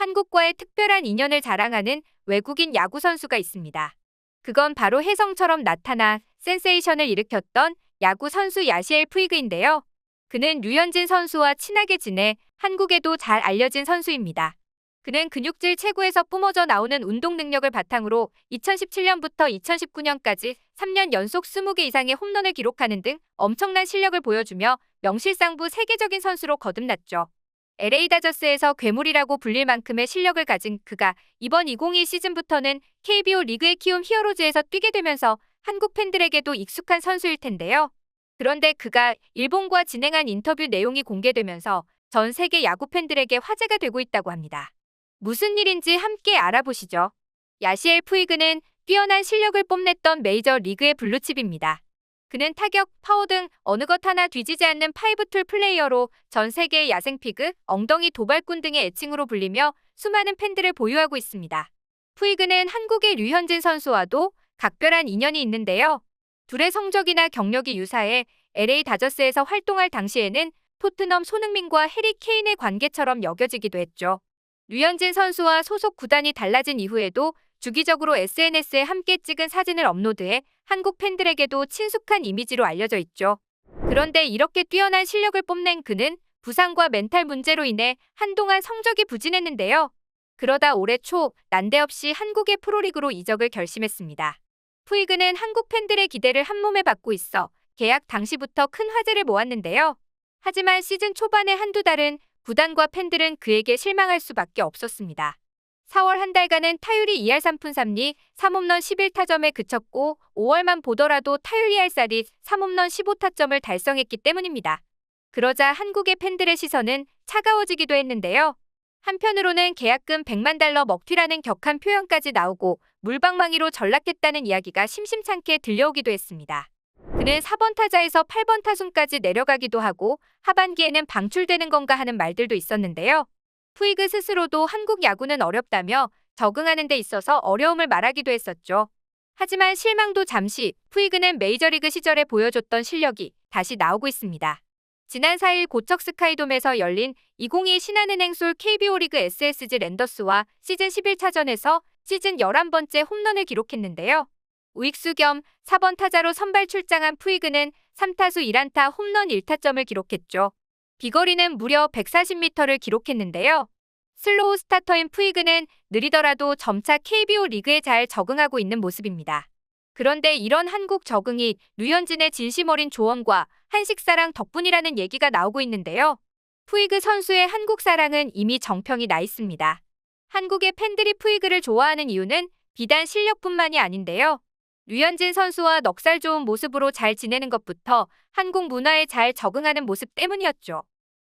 한국과의 특별한 인연을 자랑하는 외국인 야구 선수가 있습니다. 그건 바로 혜성처럼 나타나 센세이션을 일으켰던 야구 선수 야시엘 푸이그인데요. 그는 류현진 선수와 친하게 지내 한국에도 잘 알려진 선수입니다. 그는 근육질 체구에서 뿜어져 나오는 운동 능력을 바탕으로 2017년부터 2019년까지 3년 연속 20개 이상의 홈런을 기록하는 등 엄청난 실력을 보여주며 명실상부 세계적인 선수로 거듭났죠. LA 다저스에서 괴물이라고 불릴 만큼의 실력을 가진 그가 이번 2022 시즌부터는 KBO 리그의 키움 히어로즈에서 뛰게 되면서 한국 팬들에게도 익숙한 선수일 텐데요. 그런데 그가 일본과 진행한 인터뷰 내용이 공개되면서 전 세계 야구 팬들에게 화제가 되고 있다고 합니다. 무슨 일인지 함께 알아보시죠. 야시엘 푸이그는 뛰어난 실력을 뽐냈던 메이저 리그의 블루칩입니다. 그는 타격, 파워 등 어느 것 하나 뒤지지 않는 파이브툴 플레이어로 전 세계의 야생피그, 엉덩이 도발꾼 등의 애칭으로 불리며 수많은 팬들을 보유하고 있습니다. 푸이그는 한국의 류현진 선수와도 각별한 인연이 있는데요. 둘의 성적이나 경력이 유사해 LA 다저스에서 활동할 당시에는 토트넘 손흥민과 해리 케인의 관계처럼 여겨지기도 했죠. 류현진 선수와 소속 구단이 달라진 이후에도 주기적으로 SNS에 함께 찍은 사진을 업로드해 한국 팬들에게도 친숙한 이미지로 알려져 있죠. 그런데 이렇게 뛰어난 실력을 뽐낸 그는 부상과 멘탈 문제로 인해 한동안 성적이 부진했는데요. 그러다 올해 초 난데없이 한국의 프로리그로 이적을 결심했습니다. 푸이그는 한국 팬들의 기대를 한몸에 받고 있어 계약 당시부터 큰 화제를 모았는데요. 하지만 시즌 초반의 한두 달은 구단과 팬들은 그에게 실망할 수밖에 없었습니다. 4월 한 달간은 타율이 2할 3푼 3리, 3홈런 11타점에 그쳤고 5월만 보더라도 타율 2할 4리, 3홈런 15타점을 달성했기 때문입니다. 그러자 한국의 팬들의 시선은 차가워지기도 했는데요. 한편으로는 계약금 100만 달러 먹튀라는 격한 표현까지 나오고 물방망이로 전락했다는 이야기가 심심찮게 들려오기도 했습니다. 그는 4번 타자에서 8번 타순까지 내려가기도 하고 하반기에는 방출되는 건가 하는 말들도 있었는데요. 푸이그 스스로도 한국 야구는 어렵다며 적응하는 데 있어서 어려움을 말하기도 했었죠. 하지만 실망도 잠시, 푸이그는 메이저리그 시절에 보여줬던 실력이 다시 나오고 있습니다. 지난 4일 고척 스카이돔에서 열린 2022 신한은행 솔 KBO 리그 SSG 랜더스와 시즌 11차전에서 시즌 11번째 홈런을 기록했는데요. 우익수 겸 4번 타자로 선발 출장한 푸이그는 3타수 1안타 홈런 1타점을 기록했죠. 비거리는 무려 140m를 기록했는데요. 슬로우 스타터인 푸이그는 느리더라도 점차 KBO 리그에 잘 적응하고 있는 모습입니다. 그런데 이런 한국 적응이 류현진의 진심 어린 조언과 한식사랑 덕분이라는 얘기가 나오고 있는데요. 푸이그 선수의 한국 사랑은 이미 정평이 나 있습니다. 한국의 팬들이 푸이그를 좋아하는 이유는 비단 실력뿐만이 아닌데요. 류현진 선수와 넉살 좋은 모습으로 잘 지내는 것부터 한국 문화에 잘 적응하는 모습 때문이었죠.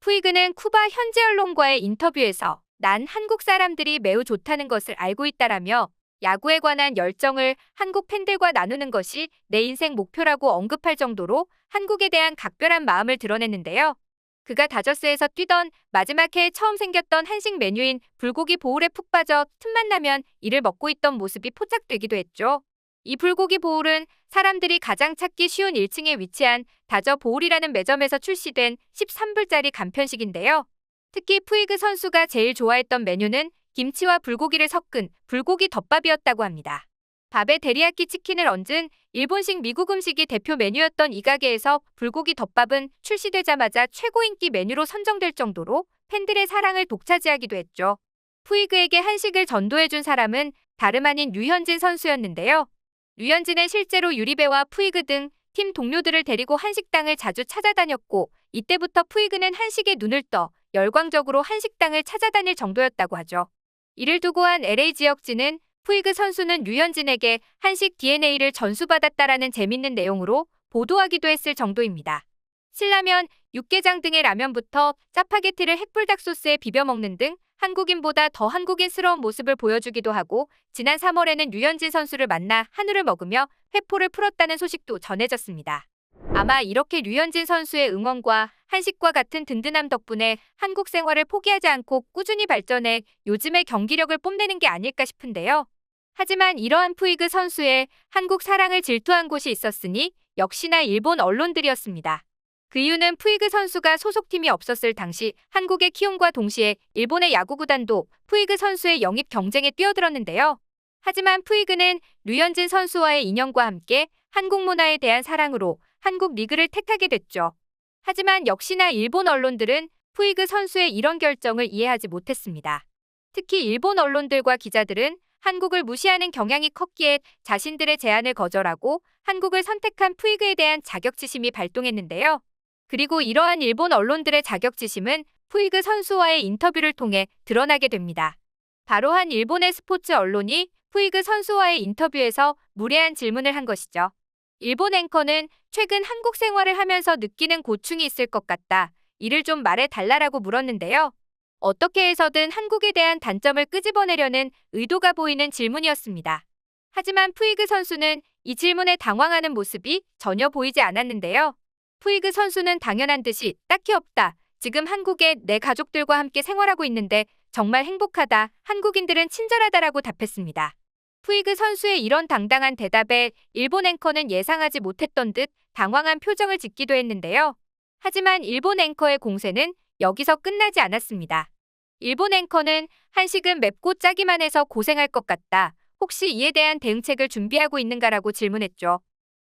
푸이그는 쿠바 현지 언론과의 인터뷰에서 난 한국 사람들이 매우 좋다는 것을 알고 있다라며 야구에 관한 열정을 한국 팬들과 나누는 것이 내 인생 목표라고 언급할 정도로 한국에 대한 각별한 마음을 드러냈는데요. 그가 다저스에서 뛰던 마지막 해에 처음 생겼던 한식 메뉴인 불고기 보울에 푹 빠져 틈만 나면 이를 먹고 있던 모습이 포착되기도 했죠. 이 불고기 보울은 사람들이 가장 찾기 쉬운 1층에 위치한 다저 보울이라는 매점에서 출시된 13불짜리 간편식인데요. 특히 푸이그 선수가 제일 좋아했던 메뉴는 김치와 불고기를 섞은 불고기 덮밥이었다고 합니다. 밥에 데리야끼 치킨을 얹은 일본식 미국 음식이 대표 메뉴였던 이 가게에서 불고기 덮밥은 출시되자마자 최고 인기 메뉴로 선정될 정도로 팬들의 사랑을 독차지하기도 했죠. 푸이그에게 한식을 전도해준 사람은 다름 아닌 류현진 선수였는데요. 류현진은 실제로 유리배와 푸이그 등 팀 동료들을 데리고 한식당을 자주 찾아다녔고 이때부터 푸이그는 한식에 눈을 떠 열광적으로 한식당을 찾아다닐 정도였다고 하죠. 이를 두고 한 LA 지역지는 푸이그 선수는 류현진에게 한식 DNA를 전수받았다라는 재밌는 내용으로 보도하기도 했을 정도입니다. 신라면, 육개장 등의 라면부터 짜파게티를 핵불닭 소스에 비벼 먹는 등 한국인보다 더 한국인스러운 모습을 보여주기도 하고 지난 3월에는 류현진 선수를 만나 한우를 먹으며 회포를 풀었다는 소식도 전해졌습니다. 아마 이렇게 류현진 선수의 응원과 한식과 같은 든든함 덕분에 한국 생활을 포기하지 않고 꾸준히 발전해 요즘의 경기력을 뽐내는 게 아닐까 싶은데요. 하지만 이러한 푸이그 선수의 한국 사랑을 질투한 곳이 있었으니 역시나 일본 언론들이었습니다. 그 이유는 푸이그 선수가 소속팀이 없었을 당시 한국의 키움과 동시에 일본의 야구 구단도 푸이그 선수의 영입 경쟁에 뛰어들었는데요. 하지만 푸이그는 류현진 선수와의 인연과 함께 한국 문화에 대한 사랑으로 한국 리그를 택하게 됐죠. 하지만 역시나 일본 언론들은 푸이그 선수의 이런 결정을 이해하지 못했습니다. 특히 일본 언론들과 기자들은 한국을 무시하는 경향이 컸기에 자신들의 제안을 거절하고 한국을 선택한 푸이그에 대한 자격지심이 발동했는데요. 그리고 이러한 일본 언론들의 자격지심은 푸이그 선수와의 인터뷰를 통해 드러나게 됩니다. 바로 한 일본의 스포츠 언론이 푸이그 선수와의 인터뷰에서 무례한 질문을 한 것이죠. 일본 앵커는 최근 한국 생활을 하면서 느끼는 고충이 있을 것 같다. 이를 좀 말해달라고 물었는데요. 어떻게 해서든 한국에 대한 단점을 끄집어내려는 의도가 보이는 질문이었습니다. 하지만 푸이그 선수는 이 질문에 당황하는 모습이 전혀 보이지 않았는데요. 푸이그 선수는 당연한 듯이 딱히 없다. 지금 한국에 내 가족들과 함께 생활하고 있는데 정말 행복하다. 한국인들은 친절하다라고 답했습니다. 푸이그 선수의 이런 당당한 대답에 일본 앵커는 예상하지 못했던 듯 당황한 표정을 짓기도 했는데요. 하지만 일본 앵커의 공세는 여기서 끝나지 않았습니다. 일본 앵커는 한식은 맵고 짜기만 해서 고생할 것 같다. 혹시 이에 대한 대응책을 준비하고 있는가라고 질문했죠.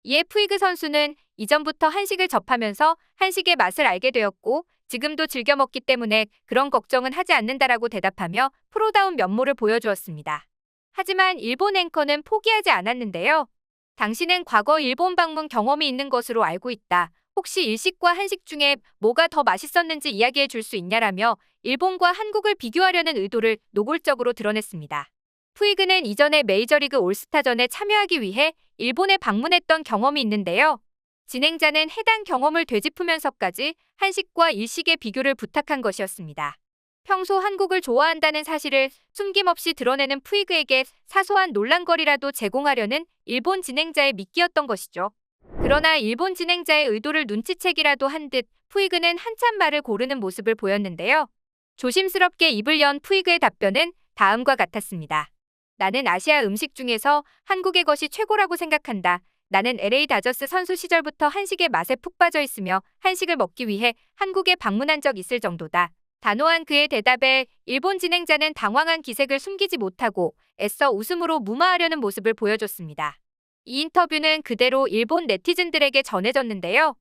이에 푸이그 선수는 이전부터 한식을 접하면서 한식의 맛을 알게 되었고 지금도 즐겨 먹기 때문에 그런 걱정은 하지 않는다라고 대답하며 프로다운 면모를 보여주었습니다. 하지만 일본 앵커는 포기하지 않았는데요. 당신은 과거 일본 방문 경험이 있는 것으로 알고 있다. 혹시 일식과 한식 중에 뭐가 더 맛있었는지 이야기해 줄 수 있냐라며 일본과 한국을 비교하려는 의도를 노골적으로 드러냈습니다. 푸이그는 이전에 메이저리그 올스타전에 참여하기 위해 일본에 방문했던 경험이 있는데요. 진행자는 해당 경험을 되짚으면서까지 한식과 일식의 비교를 부탁한 것이었습니다. 평소 한국을 좋아한다는 사실을 숨김없이 드러내는 푸이그에게 사소한 논란거리라도 제공하려는 일본 진행자의 미끼였던 것이죠. 그러나 일본 진행자의 의도를 눈치채기라도 한 듯 푸이그는 한참 말을 고르는 모습을 보였는데요. 조심스럽게 입을 연 푸이그의 답변은 다음과 같았습니다. 나는 아시아 음식 중에서 한국의 것이 최고라고 생각한다. 나는 LA 다저스 선수 시절부터 한식의 맛에 푹 빠져 있으며 한식을 먹기 위해 한국에 방문한 적 있을 정도다. 단호한 그의 대답에 일본 진행자는 당황한 기색을 숨기지 못하고 애써 웃음으로 무마하려는 모습을 보여줬습니다. 이 인터뷰는 그대로 일본 네티즌들에게 전해졌는데요.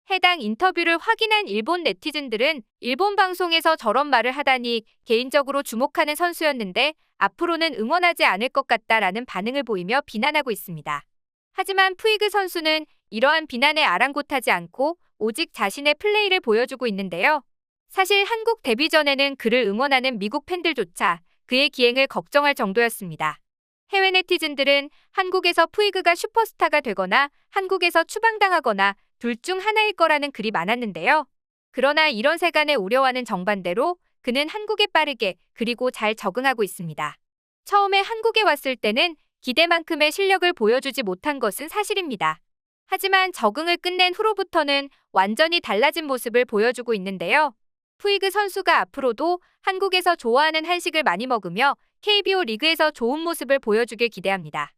해당 인터뷰를 확인한 일본 네티즌들은 일본 방송에서 저런 말을 하다니 개인적으로 주목하는 선수였는데 앞으로는 응원하지 않을 것 같다라는 반응을 보이며 비난하고 있습니다. 하지만 푸이그 선수는 이러한 비난에 아랑곳하지 않고 오직 자신의 플레이를 보여주고 있는데요. 사실 한국 데뷔 전에는 그를 응원하는 미국 팬들조차 그의 기행을 걱정할 정도였습니다. 해외 네티즌들은 한국에서 푸이그가 슈퍼스타가 되거나 한국에서 추방당하거나 둘 중 하나일 거라는 글이 많았는데요. 그러나 이런 세간의 우려와는 정반대로 그는 한국에 빠르게 그리고 잘 적응하고 있습니다. 처음에 한국에 왔을 때는 기대만큼의 실력을 보여주지 못한 것은 사실입니다. 하지만 적응을 끝낸 후로부터는 완전히 달라진 모습을 보여주고 있는데요. 푸이그 선수가 앞으로도 한국에서 좋아하는 한식을 많이 먹으며 KBO 리그에서 좋은 모습을 보여주길 기대합니다.